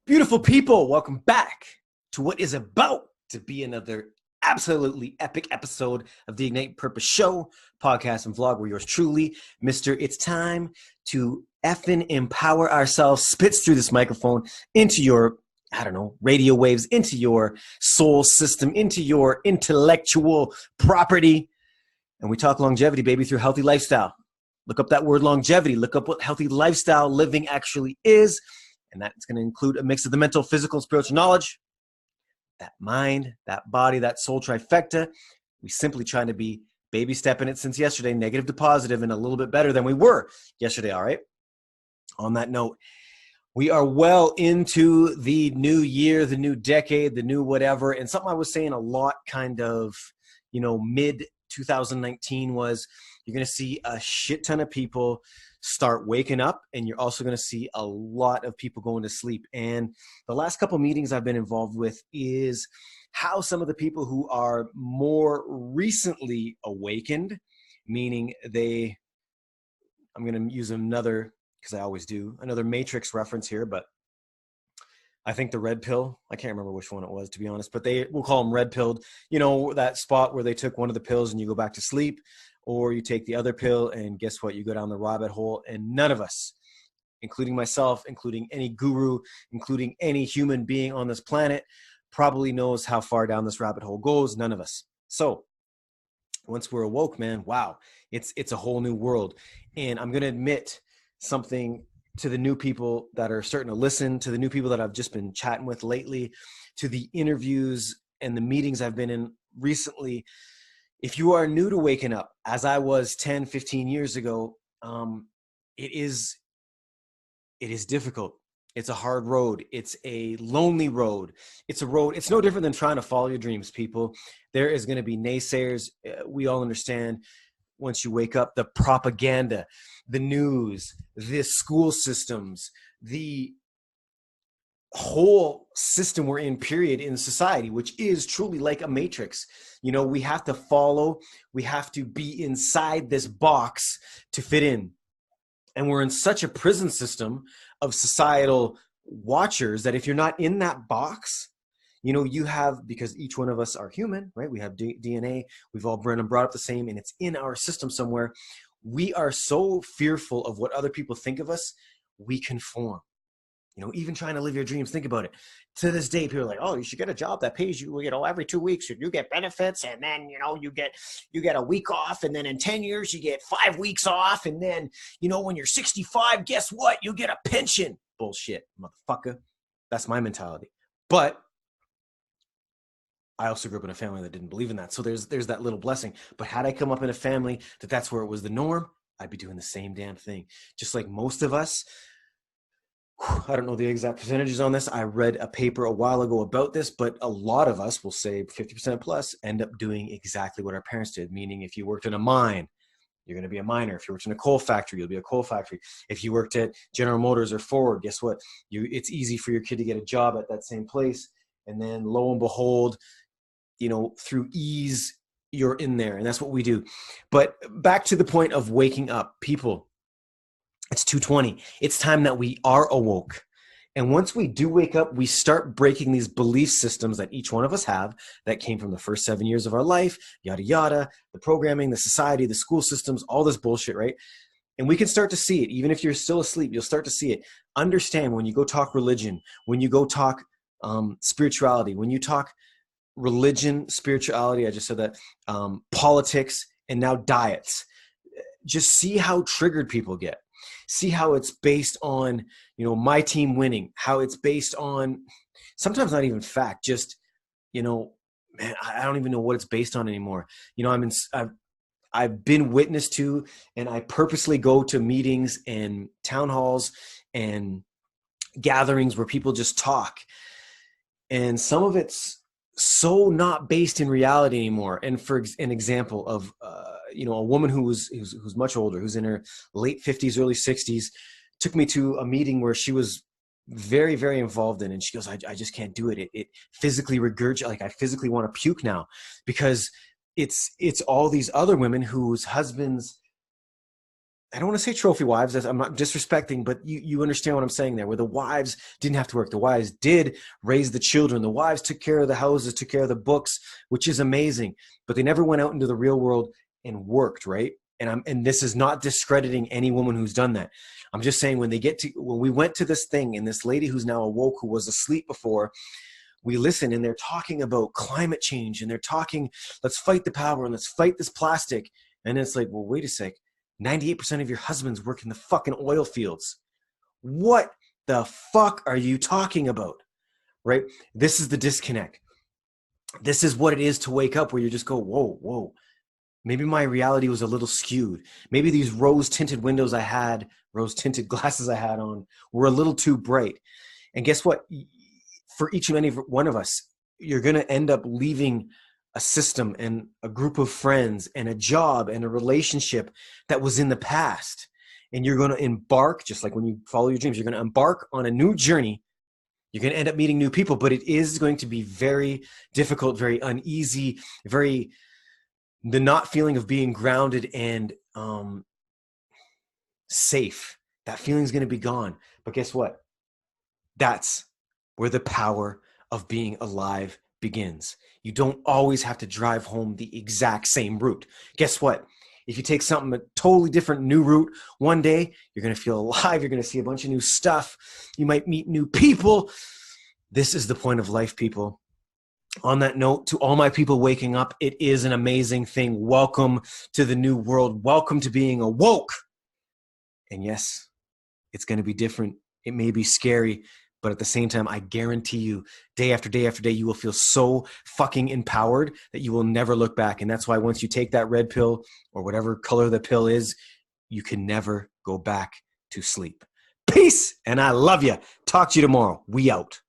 Beautiful people, welcome back to what is about to be another absolutely epic episode of the Ignite Purpose Show, podcast and vlog where yours truly, Mr. It's time to effing empower ourselves, spits through this microphone into your, radio waves, into your soul system, into your intellectual property. And we talk longevity, baby, through healthy lifestyle. Look up that word longevity. Look up what healthy lifestyle living actually is. And that's going to include a mix of the mental, physical, and spiritual knowledge, that mind, that body, that soul trifecta. We simply trying to be baby stepping it since yesterday, negative to positive, and a little bit better than we were yesterday, all right? On that note, we are well into the new year, the new decade, the new whatever. And something I was saying a lot kind of, mid 2019 was you're going to see a shit ton of people start waking up, and you're also going to see a lot of people going to sleep. And the last couple meetings I've been involved with is how some of the people who are more recently awakened, meaning I'm going to use another, because I always do, another Matrix reference here, but I think the red pill, I can't remember which one it was, to be honest, but we'll call them red pilled, that spot where they took one of the pills and you go back to sleep, or you take the other pill and guess what? You go down the rabbit hole, and none of us, including myself, including any guru, including any human being on this planet, probably knows how far down this rabbit hole goes. None of us. So once we're awoke, man, wow, it's a whole new world. And I'm going to admit something to the new people that are starting to listen, to the new people that I've just been chatting with lately, to the interviews and the meetings I've been in recently. If you are new to waking up, as I was 10, 15 years ago, it is difficult. It's a hard road. It's a lonely road. It's a road. It's no different than trying to follow your dreams, people. There is going to be naysayers. We all understand once you wake up, the propaganda, the news, the school systems, the whole system we're in, period, in society, which is truly like a matrix. We have to follow, we have to be inside this box to fit in. And we're in such a prison system of societal watchers that if you're not in that box, you have, because each one of us are human, right? We have DNA, we've all been brought up the same, and it's in our system somewhere. We are so fearful of what other people think of us, we conform. Even trying to live your dreams, think about it. To this day, people are like, oh, you should get a job that pays you, every 2 weeks, you get benefits, and then, you get a week off, and then in 10 years, you get 5 weeks off, and then, when you're 65, guess what? You get a pension. Bullshit, motherfucker. That's my mentality. But I also grew up in a family that didn't believe in that. So there's that little blessing. But had I come up in a family that's where it was the norm, I'd be doing the same damn thing. Just like most of us, I don't know the exact percentages on this. I read a paper a while ago about this, but a lot of us, will say 50% plus, end up doing exactly what our parents did. Meaning if you worked in a mine, you're going to be a miner. If you worked in a coal factory, you'll be a coal factory. If you worked at General Motors or Ford, guess what? It's easy for your kid to get a job at that same place. And then lo and behold, through ease, you're in there. And that's what we do. But back to the point of waking up, people. It's 2:20. It's time that we are awoke. And once we do wake up, we start breaking these belief systems that each one of us have that came from the first 7 years of our life, yada, yada, the programming, the society, the school systems, all this bullshit, right? And we can start to see it. Even if you're still asleep, you'll start to see it. Understand when you go talk religion, when you go talk spirituality, when you talk religion, spirituality, I just said that, politics, and now diets, just see how triggered people get. See how it's based on, my team winning, how it's based on sometimes not even fact, just, man, I don't even know what it's based on anymore. I've been witness to, and I purposely go to meetings and town halls and gatherings where people just talk. And some of it's so not based in reality anymore. And for an example of, a woman who's much older, who's in her late 50s, early 60s, took me to a meeting where she was very, very involved in, and she goes, I just can't do it. It physically regurgitates, like I physically want to puke now, because it's all these other women whose husbands I don't want to say trophy wives. I'm not disrespecting, but you understand what I'm saying there, where the wives didn't have to work. The wives did raise the children. The wives took care of the houses, took care of the books, which is amazing. But they never went out into the real world and worked, right? And this is not discrediting any woman who's done that. I'm just saying when we went to this thing, and this lady who's now awoke, who was asleep before, we listen, and they're talking about climate change, and they're talking, let's fight the power and let's fight this plastic. And it's like, well, wait a sec. 98% of your husbands work in the fucking oil fields. What the fuck are you talking about? Right? This is the disconnect. This is what it is to wake up where you just go, whoa, whoa. Maybe my reality was a little skewed. Maybe these rose-tinted rose-tinted glasses I had on were a little too bright. And guess what? For each and any one of us, you're going to end up leaving a system and a group of friends and a job and a relationship that was in the past. And you're going to embark, just like when you follow your dreams, you're going to embark on a new journey. You're going to end up meeting new people, but it is going to be very difficult, very uneasy, the not feeling of being grounded and safe. That feeling is going to be gone. But guess what? That's where the power of being alive begins. You don't always have to drive home the exact same route. Guess what? If you take something a totally different new route, one day you're going to feel alive. You're going to see a bunch of new stuff. You might meet new people. This is the point of life, people. On that note, to all my people waking up, it is an amazing thing. Welcome to the new world. Welcome to being awoke. And yes, it's going to be different. It may be scary, but at the same time, I guarantee you, day after day after day, you will feel so fucking empowered that you will never look back. And that's why once you take that red pill or whatever color the pill is, you can never go back to sleep. Peace, and I love you. Talk to you tomorrow. We out.